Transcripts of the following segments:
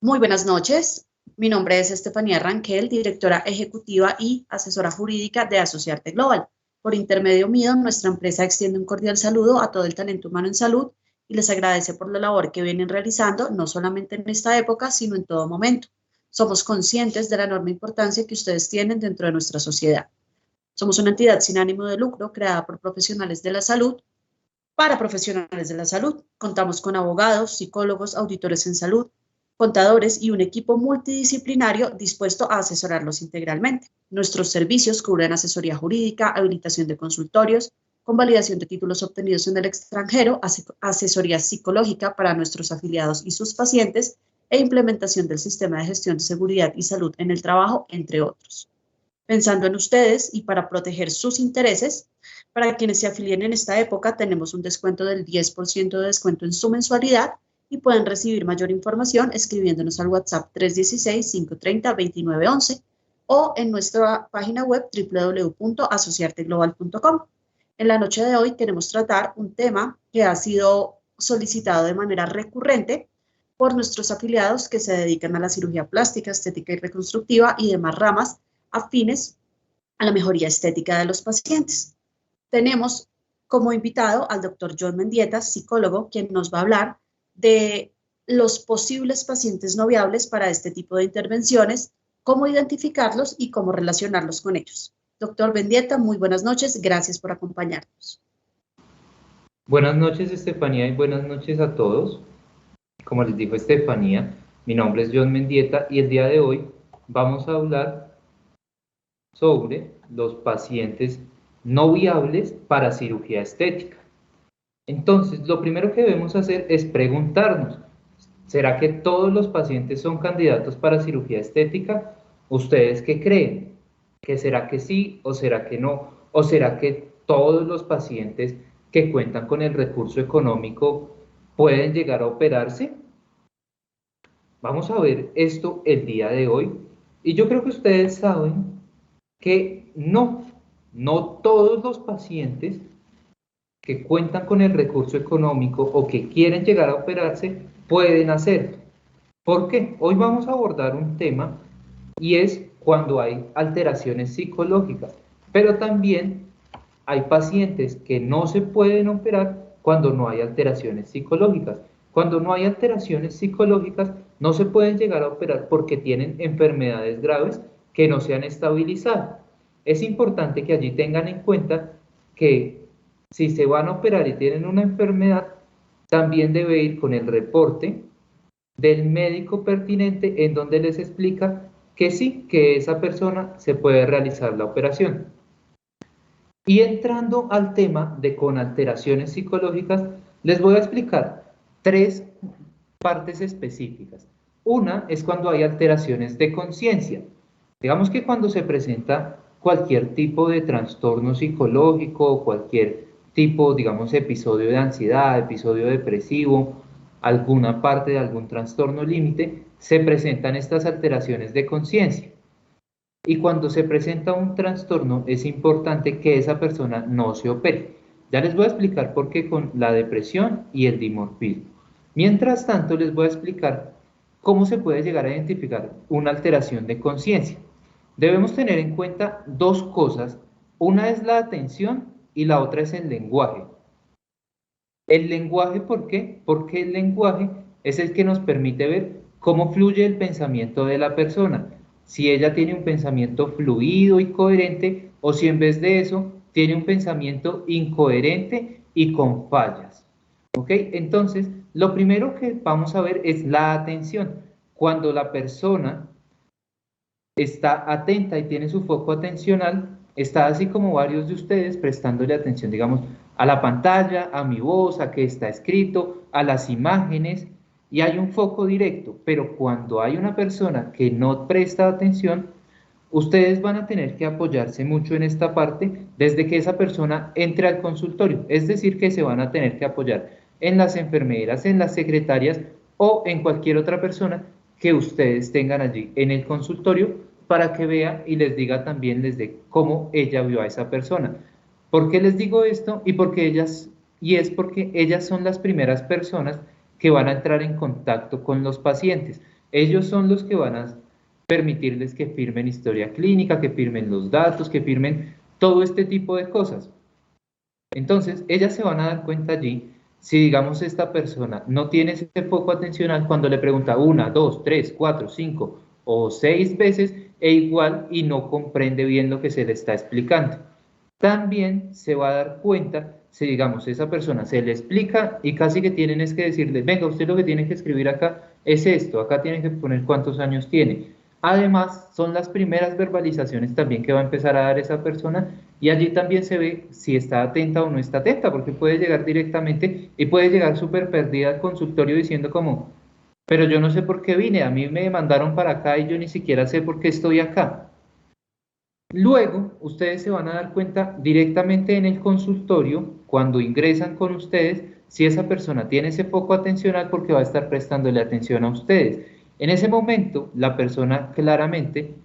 Muy buenas noches. Mi nombre es Estefanía Ranquel, directora ejecutiva y asesora jurídica de Asociarte Global. Por intermedio mío, nuestra empresa extiende un cordial saludo a todo el talento humano en salud y les agradece por la labor que vienen realizando, no solamente en esta época, sino en todo momento. Somos conscientes de la enorme importancia que ustedes tienen dentro de nuestra sociedad. Somos una entidad sin ánimo de lucro creada por profesionales de la salud para profesionales de la salud. Contamos con abogados, psicólogos, auditores en salud, contadores y un equipo multidisciplinario dispuesto a asesorarlos integralmente. Nuestros servicios cubren asesoría jurídica, habilitación de consultorios, convalidación de títulos obtenidos en el extranjero, asesoría psicológica para nuestros afiliados y sus pacientes e implementación del sistema de gestión de seguridad y salud en el trabajo, entre otros. Pensando en ustedes y para proteger sus intereses, para quienes se afilien en esta época, tenemos un descuento del 10% de descuento en su mensualidad y pueden recibir mayor información escribiéndonos al WhatsApp 316-530-2911 o en nuestra página web www.asociarteglobal.com. En la noche de hoy queremos tratar un tema que ha sido solicitado de manera recurrente por nuestros afiliados que se dedican a la cirugía plástica, estética y reconstructiva y demás ramas afines a la mejoría estética de los pacientes. Tenemos como invitado al doctor John Mendieta, psicólogo, quien nos va a hablar de los posibles pacientes no viables para este tipo de intervenciones, cómo identificarlos y cómo relacionarlos con ellos. Doctor Mendieta, muy buenas noches, gracias por acompañarnos. Buenas noches, Estefanía, y buenas noches a todos. Como les dijo Estefanía, mi nombre es John Mendieta y el día de hoy vamos a hablar sobre los pacientes no viables para cirugía estética. Entonces, lo primero que debemos hacer es preguntarnos, ¿será que todos los pacientes son candidatos para cirugía estética? ¿Ustedes qué creen? ¿Que será que sí o será que no? ¿O será que todos los pacientes que cuentan con el recurso económico pueden llegar a operarse? Vamos a ver esto el día de hoy. Y yo creo que ustedes saben que no todos los pacientes que cuentan con el recurso económico o que quieren llegar a operarse pueden hacerlo. ¿Por qué? Hoy vamos a abordar un tema y es cuando hay alteraciones psicológicas, pero también hay pacientes que no se pueden operar cuando no hay alteraciones psicológicas. Cuando no hay alteraciones psicológicas, no se pueden llegar a operar porque tienen enfermedades graves que no se han estabilizado. Es importante que allí tengan en cuenta que si se van a operar y tienen una enfermedad, también debe ir con el reporte del médico pertinente en donde les explica que sí, que esa persona se puede realizar la operación. Y entrando al tema de con alteraciones psicológicas, les voy a explicar tres partes específicas. Una es cuando hay alteraciones de conciencia. Digamos que cuando se presenta cualquier tipo de trastorno psicológico o cualquier tipo, digamos, episodio de ansiedad, episodio depresivo, alguna parte de algún trastorno límite, se presentan estas alteraciones de conciencia. Y cuando se presenta un trastorno es importante que esa persona no se opere. Ya les voy a explicar por qué con la depresión y el dimorfismo. Mientras tanto les voy a explicar cómo se puede llegar a identificar una alteración de conciencia. Debemos tener en cuenta dos cosas. Una es la atención y la otra es el lenguaje. El lenguaje, ¿por qué? Porque el lenguaje es el que nos permite ver cómo fluye el pensamiento de la persona. Si ella tiene un pensamiento fluido y coherente o si en vez de eso tiene un pensamiento incoherente y con fallas. ¿Ok? Entonces, lo primero que vamos a ver es la atención. Cuando la persona está atenta y tiene su foco atencional, está así como varios de ustedes prestándole atención, digamos, a la pantalla, a mi voz, a qué está escrito, a las imágenes, y hay un foco directo. Pero cuando hay una persona que no presta atención, ustedes van a tener que apoyarse mucho en esta parte desde que esa persona entre al consultorio. Es decir, que se van a tener que apoyar en las enfermeras, en las secretarias o en cualquier otra persona que ustedes tengan allí en el consultorio para que vea y les diga también desde cómo ella vio a esa persona. ¿Por qué les digo esto? Es porque ellas son las primeras personas que van a entrar en contacto con los pacientes. Ellos son los que van a permitirles que firmen historia clínica, que firmen los datos, que firmen todo este tipo de cosas. Entonces, ellas se van a dar cuenta allí si, digamos, esta persona no tiene ese foco atencional cuando le pregunta 1, 2, 3, 4, 5 o 6 veces e igual y no comprende bien lo que se le está explicando. También se va a dar cuenta si, digamos, esa persona se le explica y casi que tienen es que decirle, venga, usted lo que tiene que escribir acá es esto, acá tiene que poner cuántos años tiene. Además, son las primeras verbalizaciones también que va a empezar a dar esa persona y allí también se ve si está atenta o no está atenta, porque puede llegar directamente y puede llegar súper perdida al consultorio diciendo como, pero yo no sé por qué vine, a mí me mandaron para acá y yo ni siquiera sé por qué estoy acá. Luego, ustedes se van a dar cuenta directamente en el consultorio, cuando ingresan con ustedes, si esa persona tiene ese foco atencional porque va a estar prestándole atención a ustedes. En ese momento, la persona claramente,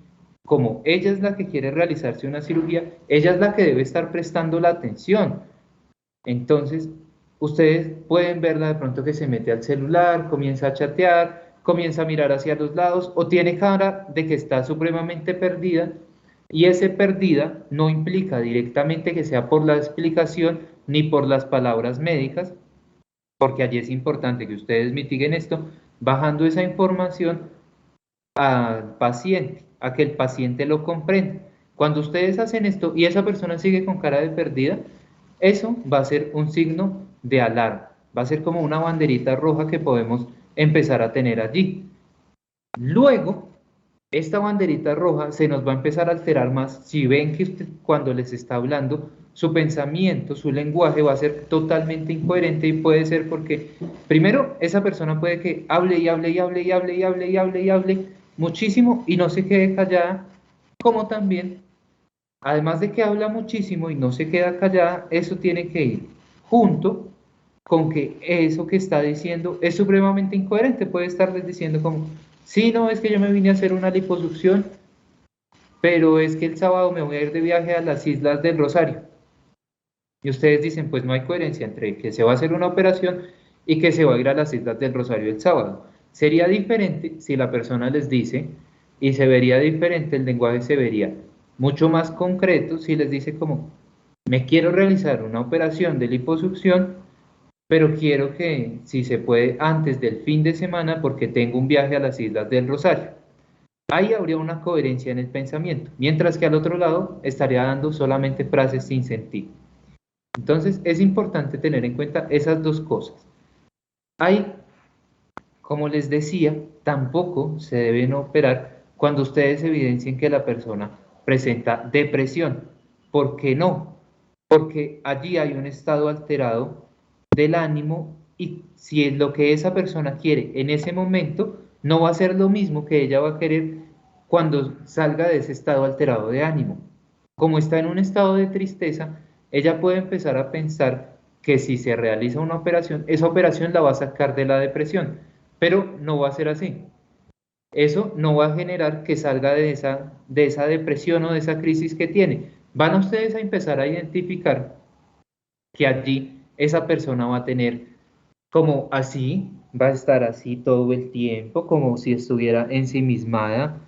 como ella es la que quiere realizarse una cirugía, ella es la que debe estar prestando la atención. Entonces, ustedes pueden verla de pronto que se mete al celular, comienza a chatear, comienza a mirar hacia los lados o tiene cara de que está supremamente perdida y ese perdida no implica directamente que sea por la explicación ni por las palabras médicas, porque allí es importante que ustedes mitiguen esto bajando esa información al paciente, a que el paciente lo comprenda. Cuando ustedes hacen esto y esa persona sigue con cara de perdida, eso va a ser un signo de alarma, va a ser como una banderita roja que podemos empezar a tener allí. Luego, esta banderita roja se nos va a empezar a alterar más si ven que usted cuando les está hablando, su pensamiento, su lenguaje va a ser totalmente incoherente y puede ser porque, primero, esa persona puede que hable y hable y hable y hable y hable y hable y hable muchísimo y no se quede callada, como también, además de que habla muchísimo y no se queda callada, eso tiene que ir junto con que eso que está diciendo es supremamente incoherente. Puede estarles diciendo como, sí, no, es que yo me vine a hacer una liposucción, pero es que el sábado me voy a ir de viaje a las Islas del Rosario. Y ustedes dicen, pues no hay coherencia entre que se va a hacer una operación y que se va a ir a las Islas del Rosario el sábado. Sería diferente si la persona les dice, y se vería diferente, el lenguaje se vería mucho más concreto si les dice como, me quiero realizar una operación de liposucción, pero quiero que, si se puede, antes del fin de semana, porque tengo un viaje a las Islas del Rosario. Ahí habría una coherencia en el pensamiento, mientras que al otro lado estaría dando solamente frases sin sentido. Entonces es importante tener en cuenta esas dos cosas. Ahí, como les decía, tampoco se deben operar cuando ustedes evidencien que la persona presenta depresión. ¿Por qué no? Porque allí hay un estado alterado del ánimo y si es lo que esa persona quiere en ese momento, no va a ser lo mismo que ella va a querer cuando salga de ese estado alterado de ánimo. Como está en un estado de tristeza, ella puede empezar a pensar que si se realiza una operación, esa operación la va a sacar de la depresión, pero no va a ser así. Eso no va a generar que salga de esa depresión o de esa crisis que tiene. Van a ustedes a empezar a identificar que allí esa persona va a tener como así, va a estar así todo el tiempo, como si estuviera ensimismada.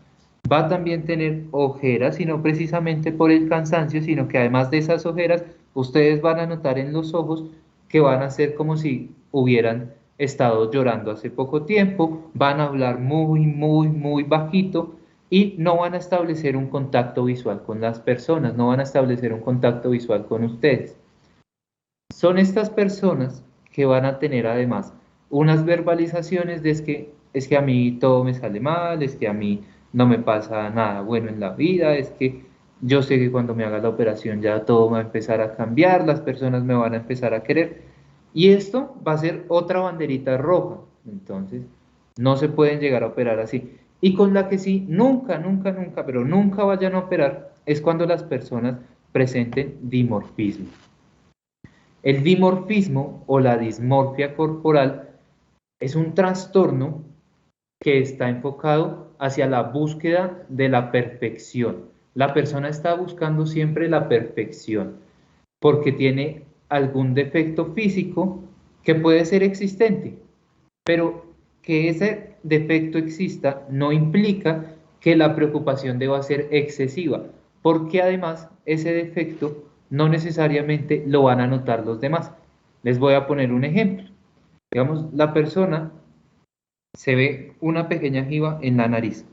Va a también tener ojeras, y no precisamente por el cansancio, sino que además de esas ojeras, ustedes van a notar en los ojos que van a ser como si hubieran estado llorando hace poco tiempo, van a hablar muy, muy, muy bajito y no van a establecer un contacto visual con las personas, no van a establecer un contacto visual con ustedes. Son estas personas que van a tener además unas verbalizaciones de es que a mí todo me sale mal, es que a mí no me pasa nada bueno en la vida, es que yo sé que cuando me haga la operación ya todo va a empezar a cambiar, las personas me van a empezar a querer. Y esto va a ser otra banderita roja. Entonces, no se pueden llegar a operar así. Y con la que sí, nunca, nunca, nunca, pero nunca vayan a operar es cuando las personas presenten dimorfismo. El dimorfismo o la dismorfia corporal es un trastorno que está enfocado hacia la búsqueda de la perfección. La persona está buscando siempre la perfección porque tiene algún defecto físico que puede ser existente, pero que ese defecto exista no implica que la preocupación deba ser excesiva, porque además ese defecto no necesariamente lo van a notar los demás. Les voy a poner un ejemplo. Digamos, la persona se ve una pequeña jiba en la nariz,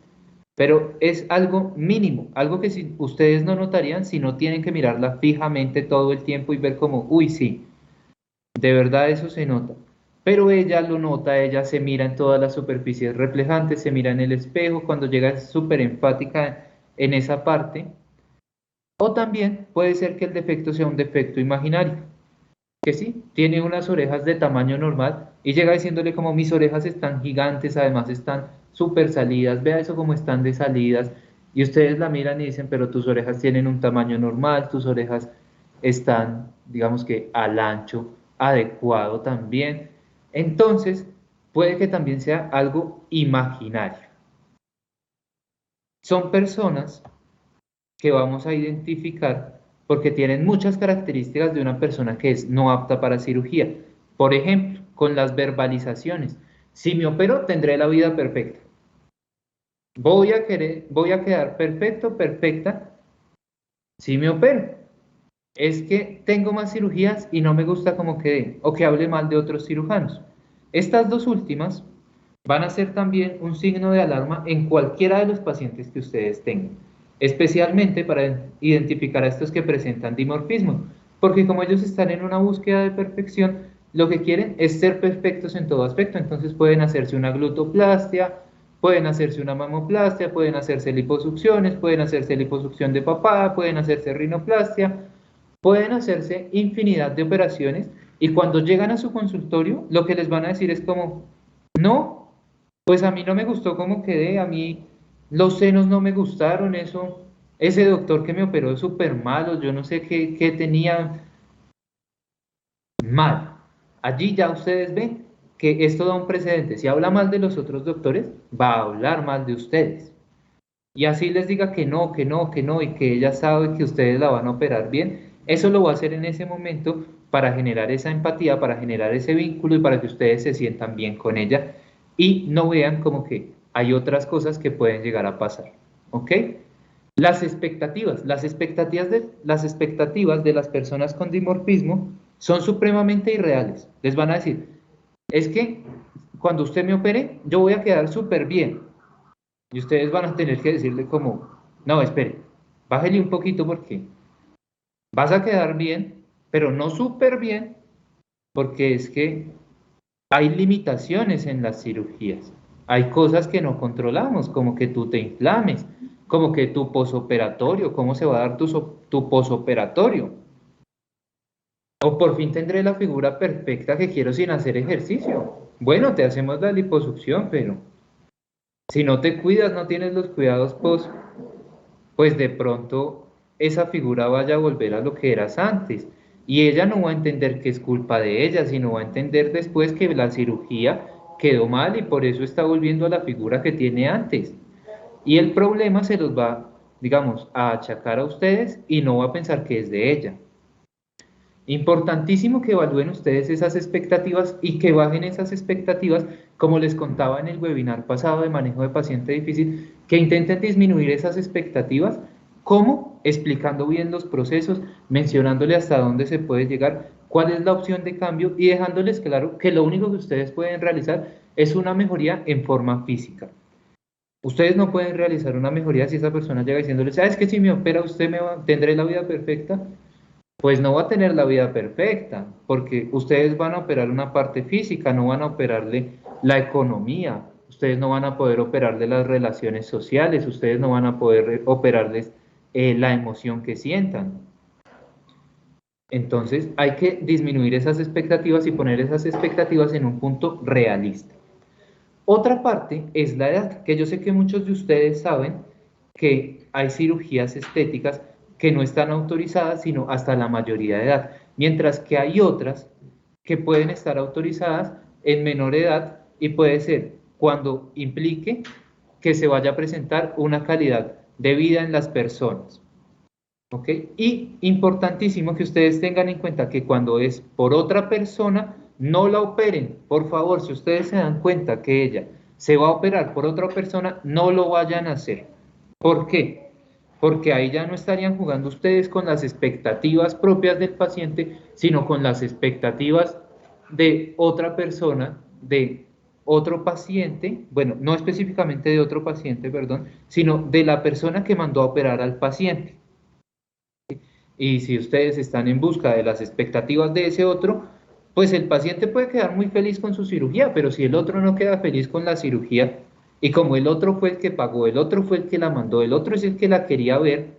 pero es algo mínimo, algo que ustedes no notarían si no tienen que mirarla fijamente todo el tiempo y ver como, uy, sí, de verdad eso se nota. Pero ella lo nota, ella se mira en todas las superficies reflejantes, se mira en el espejo, cuando llega es súper enfática en esa parte. O también puede ser que el defecto sea un defecto imaginario, que sí, tiene unas orejas de tamaño normal y llega diciéndole como mis orejas están gigantes, además están súper salidas, vea eso como están de salidas, y ustedes la miran y dicen, pero tus orejas tienen un tamaño normal, tus orejas están, digamos que al ancho adecuado también. Entonces, puede que también sea algo imaginario. Son personas que vamos a identificar porque tienen muchas características de una persona que es no apta para cirugía. Por ejemplo, con las verbalizaciones. Si me opero, tendré la vida perfecta. Voy a quedar perfecto, perfecta, si me opero. Es que tengo más cirugías y no me gusta cómo quedé, o que hable mal de otros cirujanos. Estas dos últimas van a ser también un signo de alarma en cualquiera de los pacientes que ustedes tengan, especialmente para identificar a estos que presentan dimorfismo, porque como ellos están en una búsqueda de perfección, lo que quieren es ser perfectos en todo aspecto, entonces pueden hacerse una glutoplastia, pueden hacerse una mamoplastia, pueden hacerse liposucciones, pueden hacerse liposucción de papada, pueden hacerse rinoplastia, pueden hacerse infinidad de operaciones y cuando llegan a su consultorio, lo que les van a decir es como, no, pues a mí no me gustó cómo quedé, a mí los senos no me gustaron, eso, ese doctor que me operó es súper malo, yo no sé qué tenía mal. Allí ya ustedes ven que esto da un precedente. Si habla mal de los otros doctores, va a hablar mal de ustedes. Y así les diga que no, que no, que no, y que ella sabe que ustedes la van a operar bien, eso lo va a hacer en ese momento para generar esa empatía, para generar ese vínculo y para que ustedes se sientan bien con ella y no vean como que hay otras cosas que pueden llegar a pasar. ¿Ok? Las expectativas de las personas con dimorfismo son supremamente irreales. Les van a decir, es que cuando usted me opere, yo voy a quedar súper bien. Y ustedes van a tener que decirle como, no, espere, bájele un poquito porque vas a quedar bien, pero no súper bien, porque es que hay limitaciones en las cirugías. Hay cosas que no controlamos, como que tú te inflames, como que tu posoperatorio, cómo se va a dar tu posoperatorio. O por fin tendré la figura perfecta que quiero sin hacer ejercicio. Bueno, te hacemos la liposucción, pero si no te cuidas, no tienes los cuidados post, pues de pronto esa figura vaya a volver a lo que eras antes. Y ella no va a entender que es culpa de ella, sino va a entender después que la cirugía quedó mal y por eso está volviendo a la figura que tiene antes. Y el problema se los va, digamos, a achacar a ustedes y no va a pensar que es de ella. Importantísimo que evalúen ustedes esas expectativas y que bajen esas expectativas, como les contaba en el webinar pasado de manejo de paciente difícil, que intenten disminuir esas expectativas. ¿Cómo? Explicando bien los procesos, mencionándole hasta dónde se puede llegar, cuál es la opción de cambio y dejándoles claro que lo único que ustedes pueden realizar es una mejoría en forma física. Ustedes no pueden realizar una mejoría si esa persona llega diciéndoles, ¿sabes que si me opera usted tendré la vida perfecta? Pues no va a tener la vida perfecta, porque ustedes van a operar una parte física, no van a operarle la economía, ustedes no van a poder operarle las relaciones sociales, ustedes no van a poder operarles la emoción que sientan. Entonces hay que disminuir esas expectativas y poner esas expectativas en un punto realista. Otra parte es la edad, que yo sé que muchos de ustedes saben que hay cirugías estéticas que no están autorizadas sino hasta la mayoría de edad, mientras que hay otras que pueden estar autorizadas en menor edad y puede ser cuando implique que se vaya a presentar una calidad de vida en las personas. ¿Ok? Y importantísimo que ustedes tengan en cuenta que cuando es por otra persona, no la operen, por favor. Si ustedes se dan cuenta que ella se va a operar por otra persona, no lo vayan a hacer. ¿Por qué? Porque ahí ya no estarían jugando ustedes con las expectativas propias del paciente, sino con las expectativas de otra persona, de otro paciente, bueno, no específicamente de otro paciente, perdón, sino de la persona que mandó a operar al paciente. Y si ustedes están en busca de las expectativas de ese otro, pues el paciente puede quedar muy feliz con su cirugía, pero si el otro no queda feliz con la cirugía, y como el otro fue el que pagó, el otro fue el que la mandó, el otro es el que la quería ver,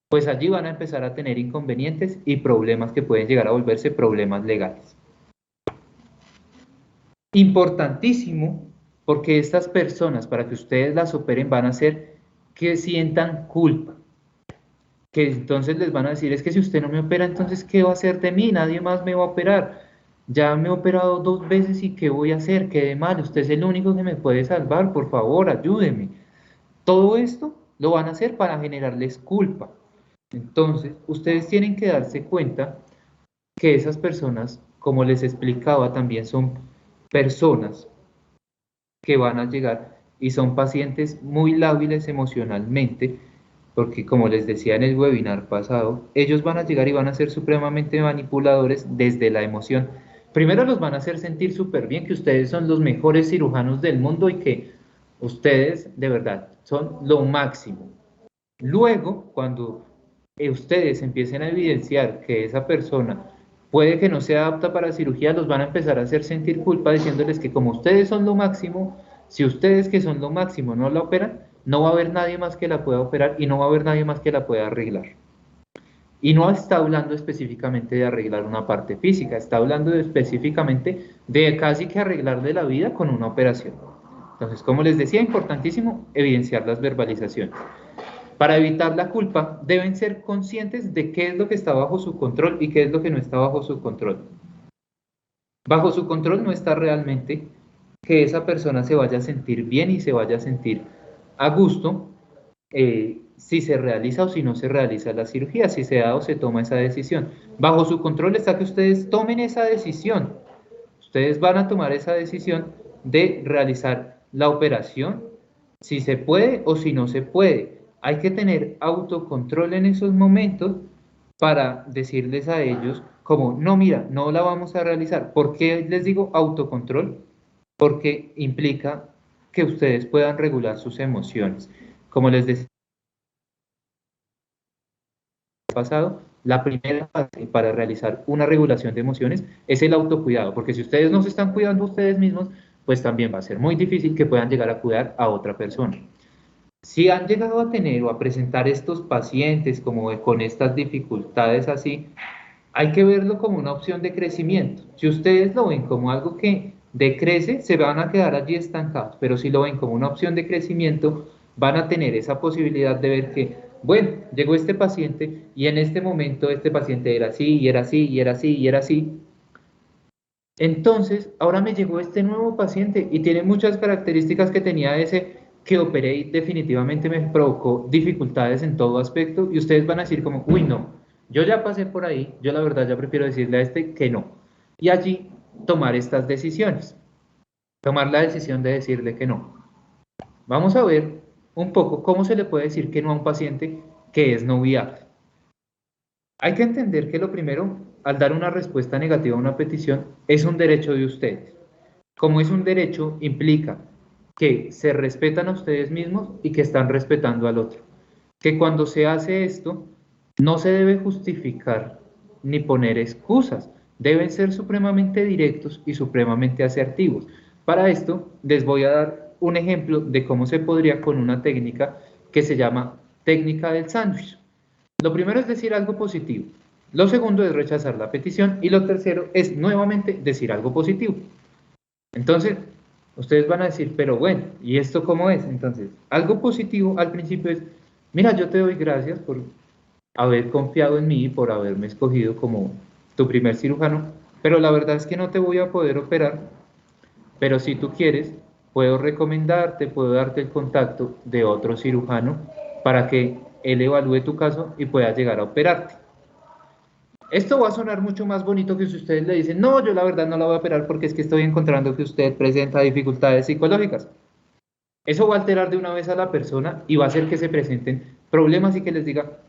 pues allí van a empezar a tener inconvenientes y problemas que pueden llegar a volverse problemas legales. Importantísimo, porque estas personas, para que ustedes las operen, van a hacer que sientan culpa. Que entonces les van a decir, es que si usted no me opera, entonces ¿qué va a hacer de mí? Nadie más me va a operar. Ya me he operado 2 veces y ¿qué voy a hacer? Qué de mal, usted es el único que me puede salvar, por favor, ayúdeme. Todo esto lo van a hacer para generarles culpa. Entonces, ustedes tienen que darse cuenta que esas personas, como les explicaba, también son personas que van a llegar y son pacientes muy lábiles emocionalmente, porque como les decía en el webinar pasado, ellos van a llegar y van a ser supremamente manipuladores desde la emoción. Primero los van a hacer sentir súper bien que ustedes son los mejores cirujanos del mundo y que ustedes de verdad son lo máximo. Luego, cuando ustedes empiecen a evidenciar que esa persona puede que no sea apta para cirugía, los van a empezar a hacer sentir culpa diciéndoles que como ustedes son lo máximo, si ustedes que son lo máximo no la operan, no va a haber nadie más que la pueda operar y no va a haber nadie más que la pueda arreglar. Y no está hablando específicamente de arreglar una parte física, está hablando específicamente de casi que arreglarle la vida con una operación. Entonces, como les decía, importantísimo evidenciar las verbalizaciones. Para evitar la culpa, deben ser conscientes de qué es lo que está bajo su control y qué es lo que no está bajo su control. Bajo su control no está realmente que esa persona se vaya a sentir bien y se vaya a sentir a gusto si se realiza o si no se realiza la cirugía, si se da o se toma esa decisión. Bajo su control está que ustedes tomen esa decisión. Ustedes van a tomar esa decisión de realizar la operación, si se puede o si no se puede. Hay que tener autocontrol en esos momentos para decirles a ellos como, no, mira, no la vamos a realizar. ¿Por qué les digo autocontrol? Porque implica que ustedes puedan regular sus emociones. Como les decía pasado, la primera fase para realizar una regulación de emociones es el autocuidado, porque si ustedes no se están cuidando ustedes mismos, pues también va a ser muy difícil que puedan llegar a cuidar a otra persona. Si han llegado a tener o a presentar estos pacientes como con estas dificultades así, hay que verlo como una opción de crecimiento. Si ustedes lo ven como algo que decrece, se van a quedar allí estancados, pero si lo ven como una opción de crecimiento, van a tener esa posibilidad de ver que, bueno, llegó este paciente y en este momento este paciente era así, y era así, y era así, y era así. Entonces, ahora me llegó este nuevo paciente y tiene muchas características que tenía ese que operé y definitivamente me provocó dificultades en todo aspecto y ustedes van a decir como, uy, no, yo ya pasé por ahí, yo la verdad ya prefiero decirle a este que no. Y allí tomar estas decisiones, tomar la decisión de decirle que no. Vamos a ver un poco cómo se le puede decir que no a un paciente que es no viable. Hay que entender que lo primero, al dar una respuesta negativa a una petición, es un derecho de ustedes. Como es un derecho, implica que se respetan a ustedes mismos y que están respetando al otro. Que cuando se hace esto, no se debe justificar ni poner excusas. Deben ser supremamente directos y supremamente asertivos. Para esto, les voy a dar un ejemplo de cómo se podría con una técnica que se llama técnica del sándwich. Lo primero es decir algo positivo. Lo segundo es rechazar la petición y lo tercero es nuevamente decir algo positivo. Entonces, ustedes van a decir, pero bueno, ¿y esto cómo es? Entonces, algo positivo al principio es, mira, yo te doy gracias por haber confiado en mí y por haberme escogido como tu primer cirujano, pero la verdad es que no te voy a poder operar, pero si tú quieres, puedo recomendarte, puedo darte el contacto de otro cirujano para que él evalúe tu caso y pueda llegar a operarte. Esto va a sonar mucho más bonito que si ustedes le dicen, no, yo la verdad no la voy a operar porque es que estoy encontrando que usted presenta dificultades psicológicas. Eso va a alterar de una vez a la persona y va a hacer que se presenten problemas y que les diga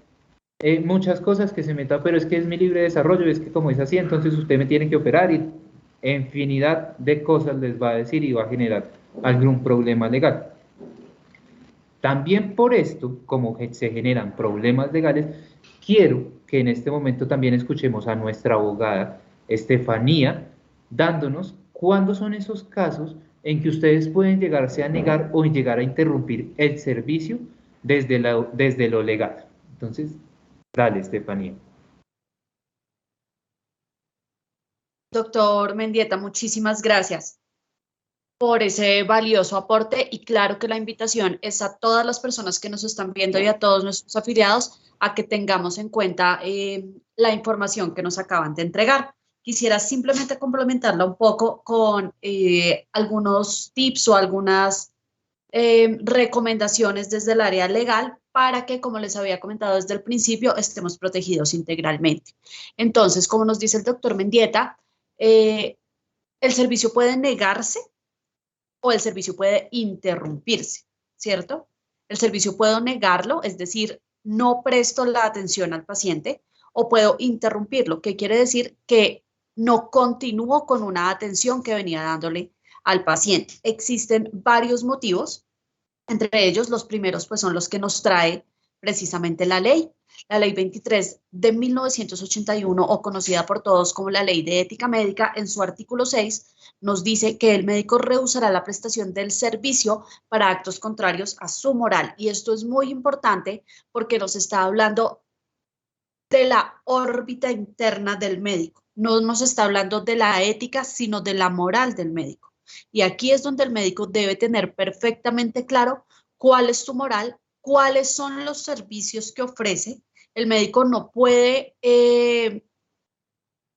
muchas cosas que se meta, pero es que es mi libre desarrollo, es que como es así, entonces usted me tiene que operar y infinidad de cosas les va a decir y va a generar algún problema legal. También por esto, como se generan problemas legales, quiero que en este momento también escuchemos a nuestra abogada Estefanía, dándonos cuándo son esos casos en que ustedes pueden llegarse a negar o llegar a interrumpir el servicio desde lo legal. Entonces, dale, Estefanía. Doctor Mendieta, muchísimas gracias por ese valioso aporte y claro que la invitación es a todas las personas que nos están viendo y a todos nuestros afiliados a que tengamos en cuenta la información que nos acaban de entregar. Quisiera simplemente complementarla un poco con algunos tips o algunas recomendaciones desde el área legal para que, como les había comentado desde el principio, estemos protegidos integralmente. Entonces, como nos dice el doctor Mendieta, el servicio puede negarse o el servicio puede interrumpirse, ¿cierto? El servicio puedo negarlo, es decir, no presto la atención al paciente, o puedo interrumpirlo, que quiere decir que no continúo con una atención que venía dándole al paciente. Existen varios motivos, entre ellos los primeros pues son los que nos trae precisamente la ley 23 de 1981 o conocida por todos como la ley de ética médica. En su artículo 6 nos dice que el médico rehusará la prestación del servicio para actos contrarios a su moral. Y esto es muy importante porque nos está hablando de la órbita interna del médico. No nos está hablando de la ética, sino de la moral del médico. Y aquí es donde el médico debe tener perfectamente claro cuál es su moral, cuáles son los servicios que ofrece. El médico no puede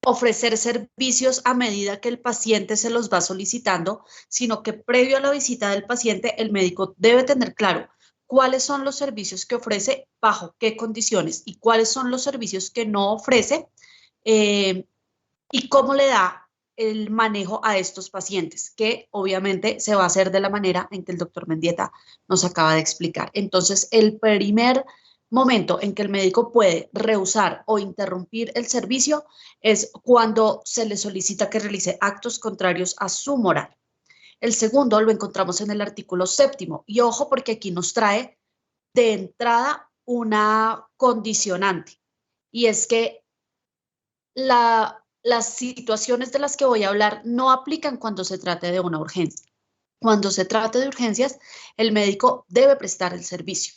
ofrecer servicios a medida que el paciente se los va solicitando, sino que previo a la visita del paciente, el médico debe tener claro cuáles son los servicios que ofrece, bajo qué condiciones y cuáles son los servicios que no ofrece eh, y cómo le da el manejo a estos pacientes, que obviamente se va a hacer de la manera en que el doctor Mendieta nos acaba de explicar. Entonces, el primer momento en que el médico puede rehusar o interrumpir el servicio es cuando se le solicita que realice actos contrarios a su moral. El segundo lo encontramos en el artículo 7 y ojo porque aquí nos trae de entrada una condicionante y es que las situaciones de las que voy a hablar no aplican cuando se trate de una urgencia. Cuando se trate de urgencias, el médico debe prestar el servicio.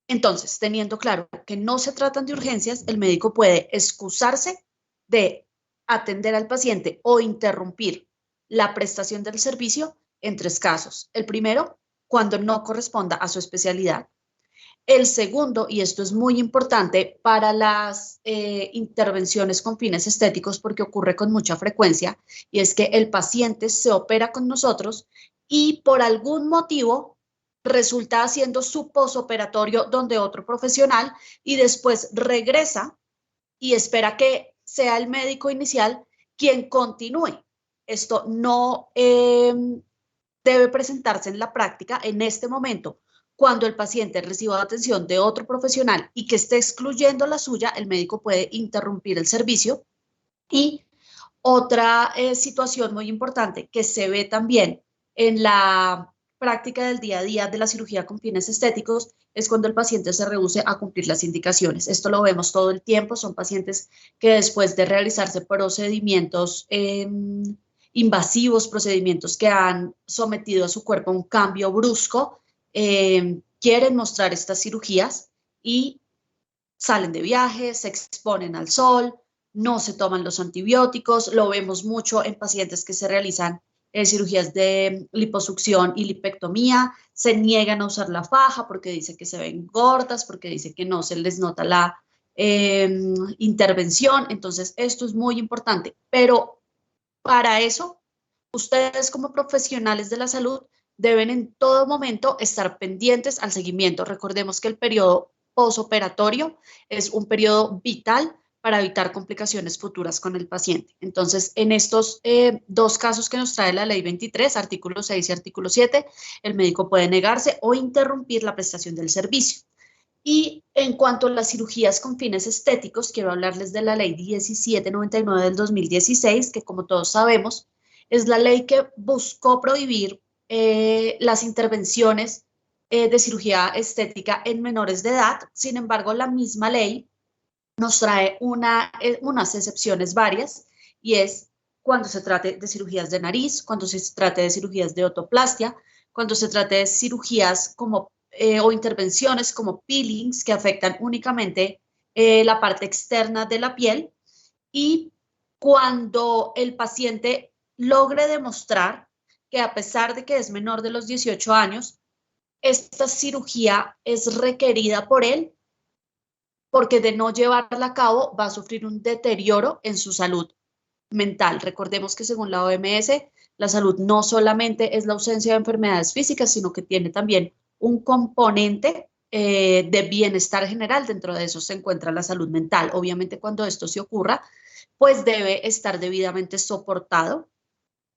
Entonces, teniendo claro que no se tratan de urgencias, el médico puede excusarse de atender al paciente o interrumpir la prestación del servicio en 3 casos. El primero, cuando no corresponda a su especialidad. El segundo, y esto es muy importante para las intervenciones con fines estéticos porque ocurre con mucha frecuencia, y es que el paciente se opera con nosotros y por algún motivo resulta haciendo su posoperatorio donde otro profesional y después regresa y espera que sea el médico inicial quien continúe. Esto no debe presentarse en la práctica en este momento. Cuando el paciente reciba atención de otro profesional y que esté excluyendo la suya, el médico puede interrumpir el servicio. Y otra situación muy importante que se ve también en la práctica del día a día de la cirugía con fines estéticos es cuando el paciente se rehúse a cumplir las indicaciones. Esto lo vemos todo el tiempo, son pacientes que después de realizarse procedimientos invasivos, procedimientos que han sometido a su cuerpo a un cambio brusco, quieren mostrar estas cirugías y salen de viaje, se exponen al sol, no se toman los antibióticos, lo vemos mucho en pacientes que se realizan cirugías de liposucción y lipectomía, se niegan a usar la faja porque dice que se ven gordas, porque dice que no se les nota la intervención. Entonces, esto es muy importante, pero para eso, ustedes como profesionales de la salud deben en todo momento estar pendientes al seguimiento. Recordemos que el periodo posoperatorio es un periodo vital para evitar complicaciones futuras con el paciente. Entonces, en estos dos casos que nos trae la ley 23, artículo 6 y artículo 7, el médico puede negarse o interrumpir la prestación del servicio. Y en cuanto a las cirugías con fines estéticos, quiero hablarles de la ley 1799 del 2016, que como todos sabemos, es la ley que buscó prohibir las intervenciones de cirugía estética en menores de edad. Sin embargo, la misma ley nos trae unas excepciones varias, y es cuando se trate de cirugías de nariz, cuando se trate de cirugías de otoplastia, cuando se trate de cirugías como, o intervenciones como peelings que afectan únicamente la parte externa de la piel, y cuando el paciente logre demostrar que a pesar de que es menor de los 18 años, esta cirugía es requerida por él porque de no llevarla a cabo va a sufrir un deterioro en su salud mental. Recordemos que según la OMS, la salud no solamente es la ausencia de enfermedades físicas, sino que tiene también un componente de bienestar general. Dentro de eso se encuentra la salud mental. Obviamente, cuando esto se ocurra, pues debe estar debidamente soportado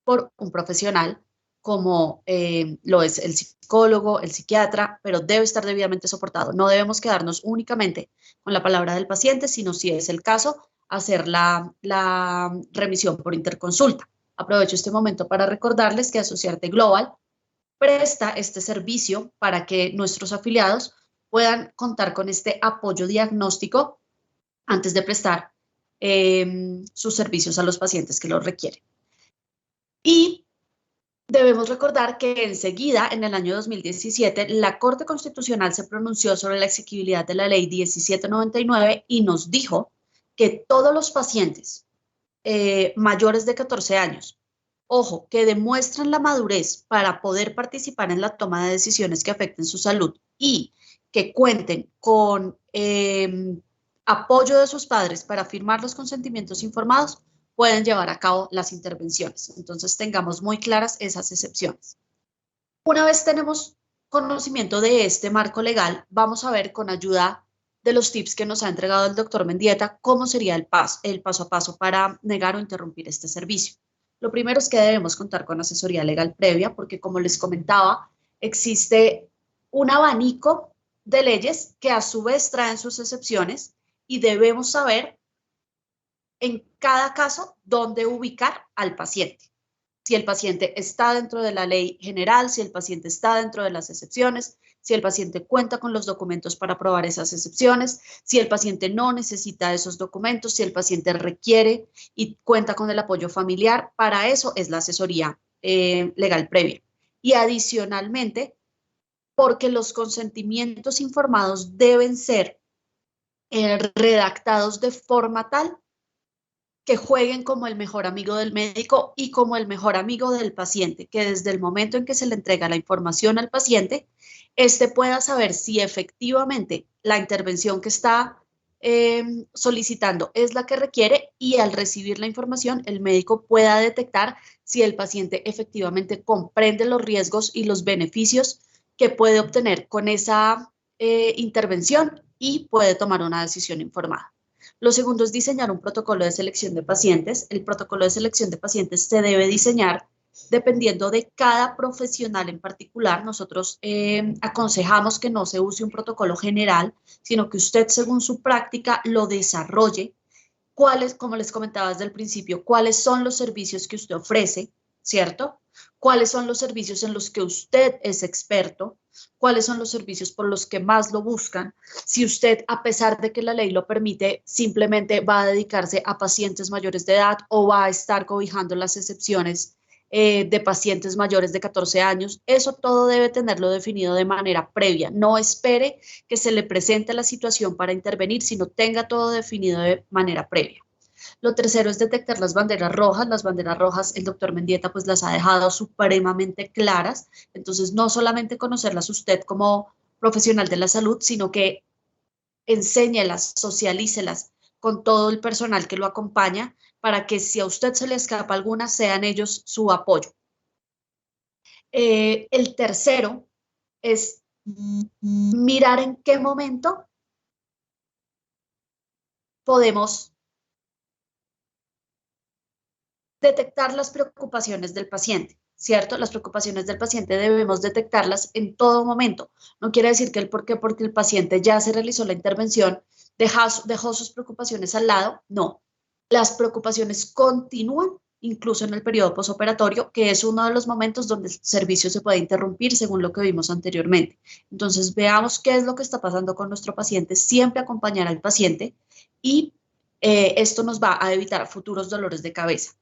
por un profesional como lo es el psicólogo, el psiquiatra, pero debe estar debidamente soportado. No debemos quedarnos únicamente con la palabra del paciente, sino, si es el caso, hacer la remisión por interconsulta. Aprovecho este momento para recordarles que Asociarte Global presta este servicio para que nuestros afiliados puedan contar con este apoyo diagnóstico antes de prestar sus servicios a los pacientes que lo requieren. Y debemos recordar que enseguida, en el año 2017, la Corte Constitucional se pronunció sobre la exequibilidad de la ley 1799 y nos dijo que todos los pacientes mayores de 14 años, ojo, que demuestran la madurez para poder participar en la toma de decisiones que afecten su salud y que cuenten con apoyo de sus padres para firmar los consentimientos informados, pueden llevar a cabo las intervenciones. Entonces, tengamos muy claras esas excepciones. Una vez tenemos conocimiento de este marco legal, vamos a ver, con ayuda de los tips que nos ha entregado el doctor Mendieta, cómo sería el paso a paso para negar o interrumpir este servicio. Lo primero es que debemos contar con asesoría legal previa, porque, como les comentaba, existe un abanico de leyes que a su vez traen sus excepciones, y debemos saber en cada caso dónde ubicar al paciente. Si el paciente está dentro de la ley general, si el paciente está dentro de las excepciones, si el paciente cuenta con los documentos para aprobar esas excepciones, si el paciente no necesita esos documentos, si el paciente requiere y cuenta con el apoyo familiar. Para eso es la asesoría legal previa. Y adicionalmente, porque los consentimientos informados deben ser redactados de forma tal que jueguen como el mejor amigo del médico y como el mejor amigo del paciente, que desde el momento en que se le entrega la información al paciente, éste pueda saber si efectivamente la intervención que está solicitando es la que requiere, y al recibir la información el médico pueda detectar si el paciente efectivamente comprende los riesgos y los beneficios que puede obtener con esa intervención, y puede tomar una decisión informada. Lo segundo es diseñar un protocolo de selección de pacientes. El protocolo de selección de pacientes se debe diseñar dependiendo de cada profesional en particular. Nosotros aconsejamos que no se use un protocolo general, sino que usted, según su práctica, lo desarrolle. ¿Cuáles, como les comentaba desde el principio, cuáles son los servicios que usted ofrece, cierto? ¿Cuáles son los servicios en los que usted es experto? ¿Cuáles son los servicios por los que más lo buscan? Si usted, a pesar de que la ley lo permite, simplemente va a dedicarse a pacientes mayores de edad, o va a estar cobijando las excepciones de pacientes mayores de 14 años, eso todo debe tenerlo definido de manera previa. No espere que se le presente la situación para intervenir, sino tenga todo definido de manera previa. Lo tercero es detectar las banderas rojas. Las banderas rojas, el doctor Mendieta pues las ha dejado supremamente claras. Entonces, no solamente conocerlas usted como profesional de la salud, sino que enséñelas, socialícelas con todo el personal que lo acompaña, para que si a usted se le escapa alguna, sean ellos su apoyo. El tercero es mirar en qué momento podemos detectar las preocupaciones del paciente, ¿cierto? Las preocupaciones del paciente debemos detectarlas en todo momento. No quiere decir que porque el paciente ya se realizó la intervención, dejó sus preocupaciones al lado. No, las preocupaciones continúan incluso en el periodo posoperatorio, que es uno de los momentos donde el servicio se puede interrumpir según lo que vimos anteriormente. Entonces, veamos qué es lo que está pasando con nuestro paciente, siempre acompañar al paciente y esto nos va a evitar futuros dolores de cabeza.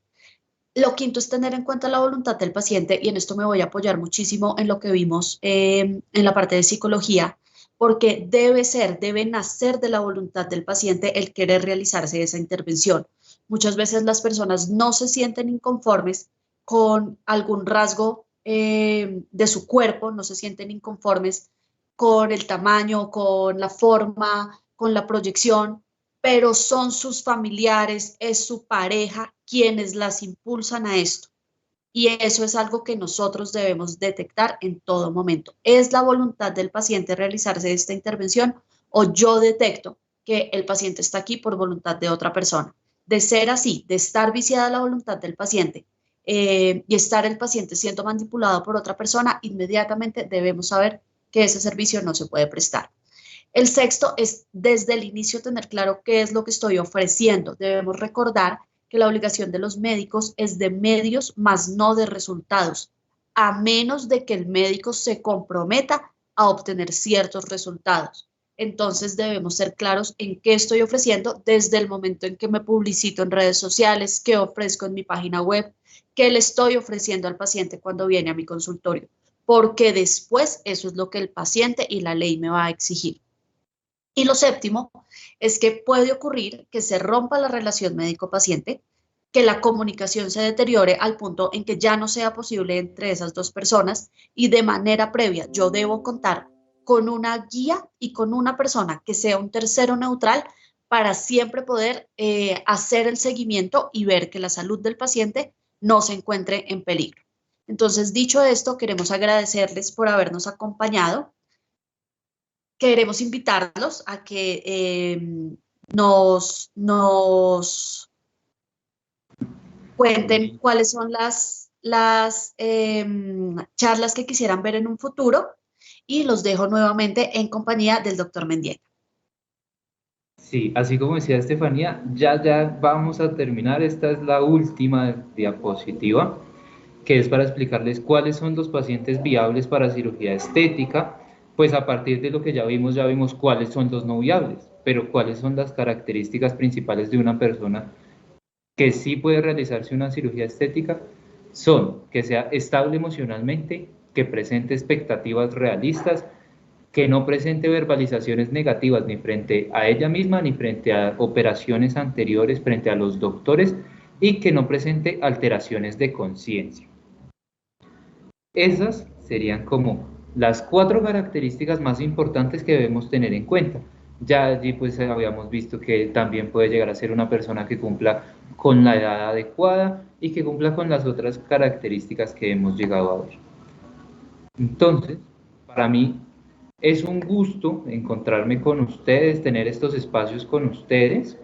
Lo quinto es tener en cuenta la voluntad del paciente, y en esto me voy a apoyar muchísimo en lo que vimos en la parte de psicología, porque debe nacer de la voluntad del paciente el querer realizarse esa intervención. Muchas veces las personas no se sienten inconformes con algún rasgo de su cuerpo, no se sienten inconformes con el tamaño, con la forma, con la proyección, pero son sus familiares, es su pareja quienes las impulsan a esto. Y eso es algo que nosotros debemos detectar en todo momento. ¿Es la voluntad del paciente realizarse esta intervención o yo detecto que el paciente está aquí por voluntad de otra persona? De ser así, de estar viciada la voluntad del paciente y estar el paciente siendo manipulado por otra persona, inmediatamente debemos saber que ese servicio no se puede prestar. El sexto es desde el inicio tener claro qué es lo que estoy ofreciendo. Debemos recordar que la obligación de los médicos es de medios, más no de resultados, a menos de que el médico se comprometa a obtener ciertos resultados. Entonces debemos ser claros en qué estoy ofreciendo desde el momento en que me publicito en redes sociales, qué ofrezco en mi página web, qué le estoy ofreciendo al paciente cuando viene a mi consultorio, porque después eso es lo que el paciente y la ley me va a exigir. Y lo séptimo es que puede ocurrir que se rompa la relación médico-paciente, que la comunicación se deteriore al punto en que ya no sea posible entre esas dos personas y de manera previa yo debo contar con una guía y con una persona que sea un tercero neutral para siempre poder hacer el seguimiento y ver que la salud del paciente no se encuentre en peligro. Entonces, dicho esto, queremos agradecerles por habernos acompañado. Queremos invitarlos a que nos cuenten cuáles son las charlas que quisieran ver en un futuro, y los dejo nuevamente en compañía del doctor Mendieta. Sí, así como decía Estefanía, ya vamos a terminar. Esta es la última diapositiva, que es para explicarles cuáles son los pacientes viables para cirugía estética. Pues a partir de lo que ya vimos cuáles son los no viables, pero cuáles son las características principales de una persona que sí puede realizarse una cirugía estética. Son que sea estable emocionalmente, que presente expectativas realistas, que no presente verbalizaciones negativas ni frente a ella misma, ni frente a operaciones anteriores, frente a los doctores, y que no presente alteraciones de conciencia. Esas serían como las 4 características más importantes que debemos tener en cuenta. Ya allí pues habíamos visto que también puede llegar a ser una persona que cumpla con la edad adecuada y que cumpla con las otras características que hemos llegado a ver. Entonces, para mí es un gusto encontrarme con ustedes, tener estos espacios con ustedes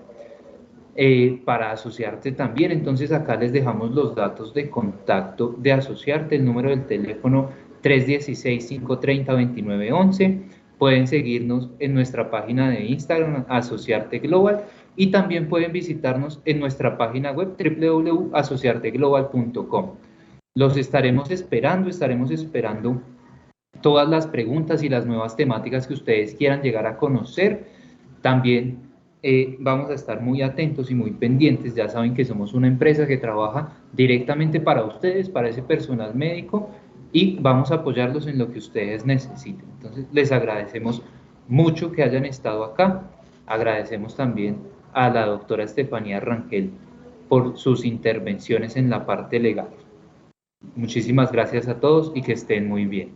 para asociarte también. Entonces acá les dejamos los datos de contacto de asociarte, el número del teléfono 316-530-2911. Pueden seguirnos en nuestra página de Instagram, Asociarte Global, y también pueden visitarnos en nuestra página web www.asociarteglobal.com. Los estaremos esperando todas las preguntas y las nuevas temáticas que ustedes quieran llegar a conocer. También vamos a estar muy atentos y muy pendientes. Ya saben que somos una empresa que trabaja directamente para ustedes, para ese personal médico, y vamos a apoyarlos en lo que ustedes necesiten. Entonces, les agradecemos mucho que hayan estado acá. Agradecemos también a la doctora Estefanía Rangel por sus intervenciones en la parte legal. Muchísimas gracias a todos y que estén muy bien.